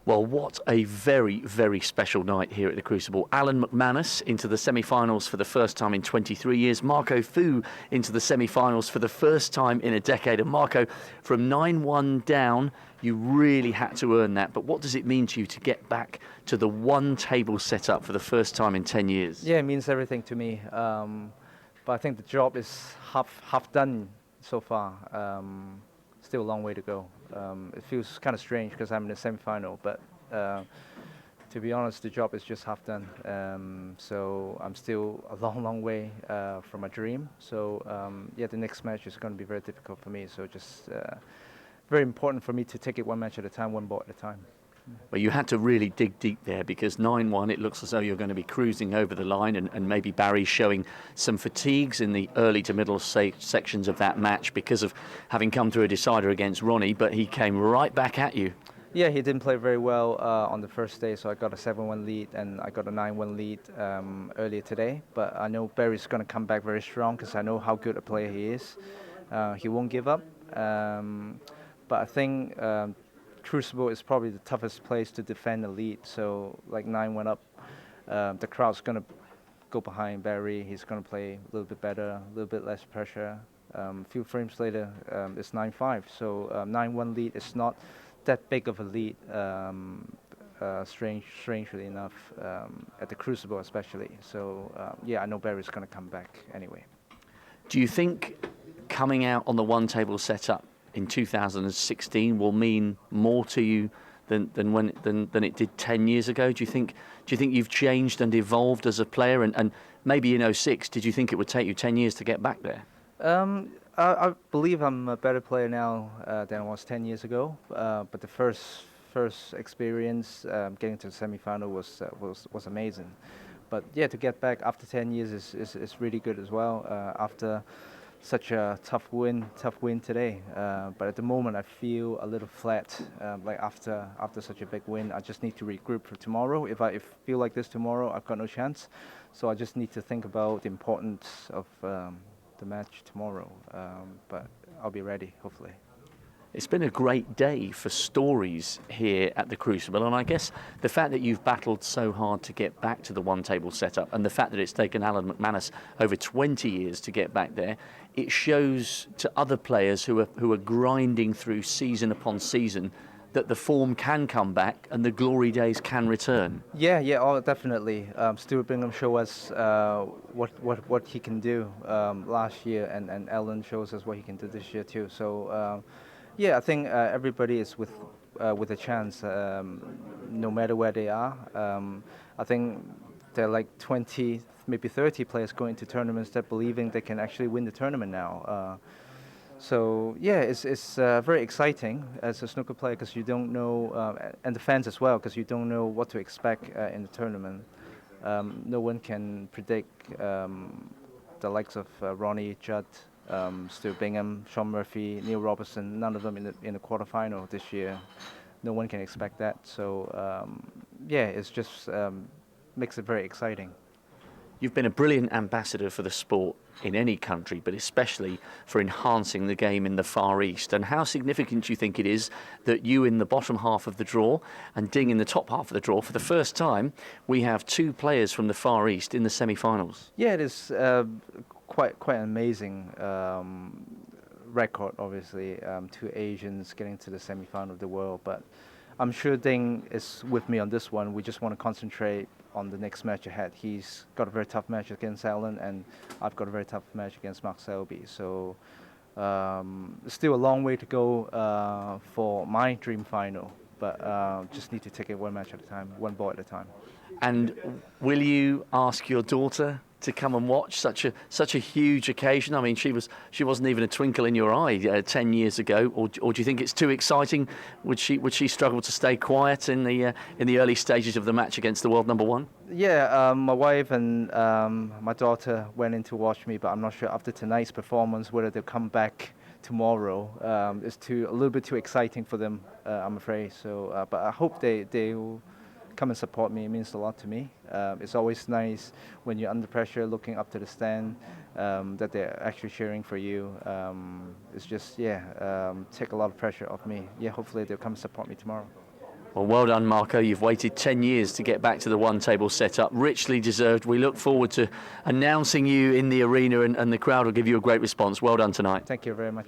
Well, what a very, very special night here at the Crucible. Alan McManus into the semi-finals for the first time in 23 years. Marco Fu into the semi-finals for the first time in a decade. And Marco, from 9-1 down, you really had to earn that. But what does it mean to you to get back to the one table setup for the first time in 10 years? Yeah, it means everything to me. But I think the job is half done so far. Still a long way to go. It feels kind of strange because I'm in the semi-final, but to be honest, the job is just half done. So I'm still a long way from my dream. So yeah, the next match is going to be very difficult for me. So just very important for me to take it one match at a time, one ball at a time. Well, you had to really dig deep there because 9-1, it looks as though you're going to be cruising over the line, and maybe Barry showing some fatigues in the early to middle sections of that match because of having come through a decider against Ronnie, but he came right back at you. Yeah, he didn't play very well on the first day, so I got a 7-1 lead and I got a 9-1 lead earlier today. But I know Barry's going to come back very strong because I know how good a player he is. He won't give up. But I think Crucible is probably the toughest place to defend the lead. So like 9-1 up, the crowd's going to go behind Barry. He's going to play a little bit better, a little bit less pressure. A few frames later, it's 9-5. So 9-1 lead is not that big of a lead, strangely enough, at the Crucible especially. So yeah, I know Barry's going to come back anyway. Do you think coming out on the one table setup in 2016 will mean more to you than it did 10 years ago? Do you think you've changed and evolved as a player? And maybe in 06, did you think it would take you 10 years to get back there? I believe I'm a better player now than I was 10 years ago. But the first experience getting to the semi-final was amazing. But yeah, to get back after 10 years is really good as well. After such a tough win today. But at the moment, I feel a little flat. Like after such a big win, I just need to regroup for tomorrow. If I feel like this tomorrow, I've got no chance. So I just need to think about the importance of the match tomorrow. But I'll be ready, hopefully. It's been a great day for stories here at the Crucible, and I guess the fact that you've battled so hard to get back to the one-table setup and the fact that it's taken Alan McManus over 20 years to get back there, it shows to other players who are grinding through season upon season that the form can come back and the glory days can return. Yeah, oh, definitely. Stuart Bingham showed us what he can do last year, and Alan shows us what he can do this year too. So. Yeah, I think everybody is with a chance, no matter where they are. I think there are like 20, maybe 30 players going to tournaments that believing they can actually win the tournament now. So yeah, it's very exciting as a snooker player because you don't know, and the fans as well, because you don't know what to expect in the tournament. No one can predict the likes of Ronnie, Judd, Stuart Bingham, Sean Murphy, Neil Robertson, none of them in the quarterfinal this year. No one can expect that. So yeah, it's just makes it very exciting. You've been a brilliant ambassador for the sport in any country, but especially for enhancing the game in the Far East. And how significant do you think it is that you in the bottom half of the draw and Ding in the top half of the draw, for the first time, we have two players from the Far East in the semi-finals? Yeah, it is quite an amazing record, obviously. Two Asians getting to the semi-final of the world, but I'm sure Ding is with me on this one. We just want to concentrate on the next match ahead. He's got a very tough match against Alan, and I've got a very tough match against Mark Selby. So still a long way to go for my dream final, but just need to take it one match at a time, one ball at a time. And will you ask your daughter to come and watch such a huge occasion? I mean, she wasn't even a twinkle in your eye 10 years ago, or do you think it's too exciting? Would she struggle to stay quiet in the early stages of the match against the world number one? Yeah, my wife and my daughter went in to watch me, but I'm not sure after tonight's performance whether they'll come back tomorrow. It's a little bit too exciting for them, I'm afraid. So, but I hope they will come and support me. It means a lot to me. It's always nice when you're under pressure looking up to the stand that they're actually cheering for you. It's just, take a lot of pressure off me. Yeah, hopefully they'll come support me tomorrow. Well, well done, Marco. You've waited 10 years to get back to the one-table setup. Richly deserved. We look forward to announcing you in the arena, and the crowd will give you a great response. Well done tonight. Thank you very much.